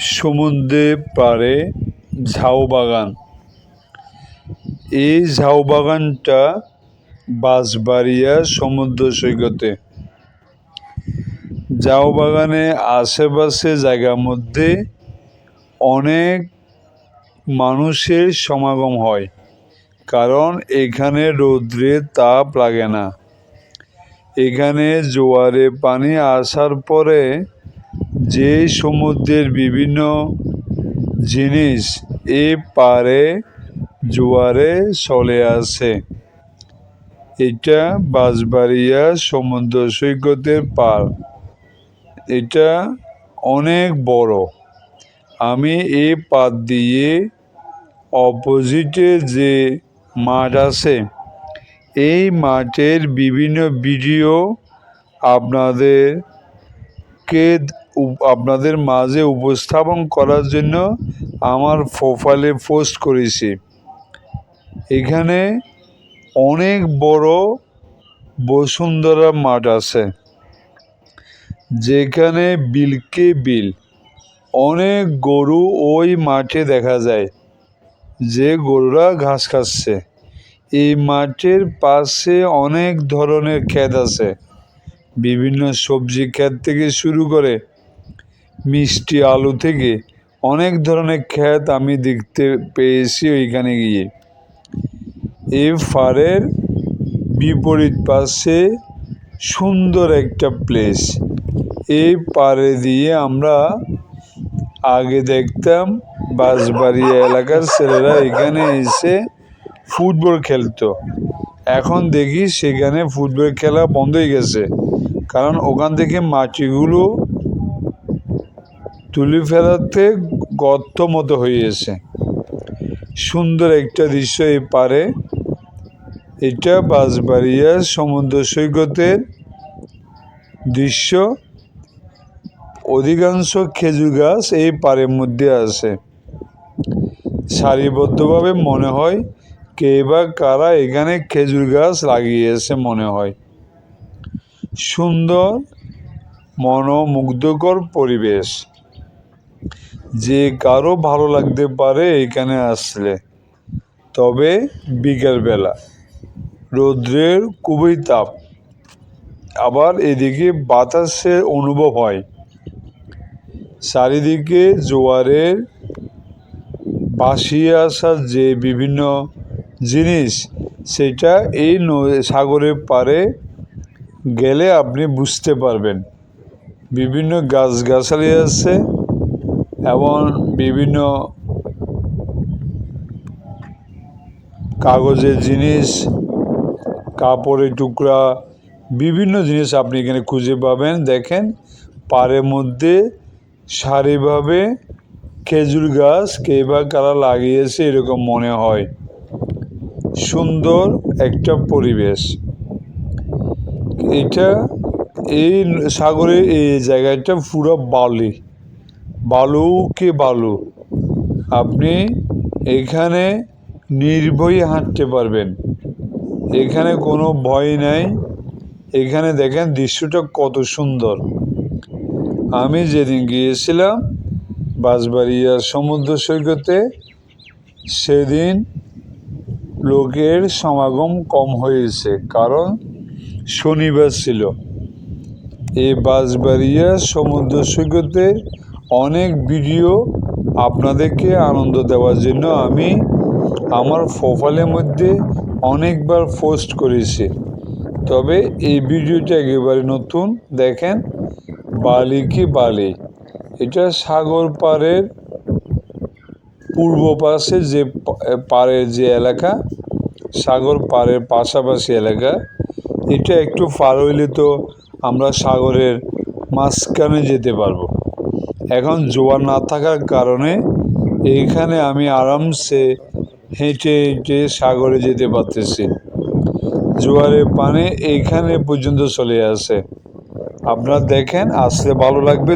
সমুদ্রের পাড়ে ঝাউ বাগান। এই ঝাউ বাগানটা বাঁশবাড়িয়া সমুদ্র সৈকতে। ঝাউ বাগানে আশেপাশে জায়গার মধ্যে অনেক মানুষের সমাগম হয়, কারণ এখানে রৌদ্রের তাপ লাগে না। এখানে জোয়ারে পানি আসার পরে যে সমুদ্রের বিভিন্ন জিনিস এই পাড়ে জোয়ারে চলে আসে। এটা বাঁশবাড়িয়া সমুদ্র সৈকতের পাড়। এটা অনেক বড়। আমি এই পাড় দিয়ে অপোজিটে যে মাঠ আছে, এই মাঠের বিভিন্ন ভিডিও আপনাদের মাঝে উপস্থাপন করার জন্য আমার প্রোফাইলে পোস্ট করেছি। এখানে অনেক বড় বসুন্ধরা মাঠ আছে, যেখানে বিলকে বিল। অনেক গরু ওই মাঠে দেখা যায়, যে গরুরা ঘাস খাচ্ছে। এই মাঠের পাশে অনেক ধরনের ক্ষেত আছে, বিভিন্ন সবজি ক্ষেত থেকে শুরু করে মিষ্টি আলু থেকে অনেক ধরনের ক্ষেত আমি দেখতে পেয়েছি ওইখানে গিয়ে। এই পাড়ের বিপরীত পাশে সুন্দর একটা প্লেস। এই পাড়ে দিয়ে আমরা আগে দেখতাম বাঁশবাড়িয়া এলাকার ছেলেরা এখানে এসে ফুটবল খেলতো। এখন দেখি সেখানে ফুটবল খেলা বন্ধ হয়ে গেছে, কারণ ওখান থেকে মাটিগুলো তুলে ফেলাতে গর্ত মতো হয়ে গেছে। সুন্দর একটা দৃশ্য এই পারে। এটা বাঁশবাড়িয়া সমুদ্র সৈকতের দৃশ্য। অধিকাংশ খেজুর গাছ এই পাড়ের মধ্যে আছে। সারিবদ্ধভাবে মনে হয় কে বা কারা এখানে খেজুর গাছ লাগিয়েছে মনে হয়। সুন্দর মনোমুগ্ধকর পরিবেশ, যে কারো ভালো লাগতে পারে এখানে আসলে। তবে বিকেলবেলা রৌদ্রের খুবই তাপ, আবার এদিকে বাতাসের অনুভব হয়। চারিদিকে জোয়ারের ভাসিয়ে আসার যে বিভিন্ন জিনিস, সেটা এই সাগরের পাড়ে গেলে আপনি বুঝতে পারবেন। বিভিন্ন গাছগাছালি আছে এবং বিভিন্ন কাগজের জিনিস, কাপড়ের টুকরা, বিভিন্ন জিনিস আপনি এখানে খুঁজে পাবেন। দেখেন পাড়ের মধ্যে সারিভাবে খেজুর গাছ কে বা কারা লাগিয়েছে এরকম মনে হয়। সুন্দর একটা পরিবেশ। এটা এই সাগরের এই জায়গাটা পুরো বালু। আপনি এখানে নির্ভয়ে হাঁটতে পারবেন, এখানে কোনো ভয় নাই। এখানে দেখেন দৃশ্যটা কত সুন্দর। আমি যেদিন গিয়েছিলাম বাঁশবাড়িয়া সমুদ্র সৈকতে, সেদিন লোকের সমাগম কম হয়েছে, কারণ শনিবার ছিল। এই বাঁশবাড়িয়া সমুদ্র সৈকতের অনেক ভিডিও আপনাদেরকে আনন্দ দেওয়ার জন্য আমি আমার প্রোফাইলের মধ্যে অনেকবার পোস্ট করেছি। তবে এই ভিডিওটা একেবারে নতুন। দেখেন বালি। এটা সাগর পাড়ের পূর্ব পাশে যে পাড়ের যে এলাকা, সাগর পাড়ের পাশাপাশি এলাকা। এটা একটু পার হইলে তো আমরা সাগরের মাঝখানে যেতে পারবো। এখন জোয়ার না থাকার কারণে এইখানে আমি আরামসে হেঁটে সাগরে যেতে পারতেছি। জোয়ারের পানি এইখানে পর্যন্ত চলে আসে। আপনারা দেখেন, আসলে ভালো লাগবে।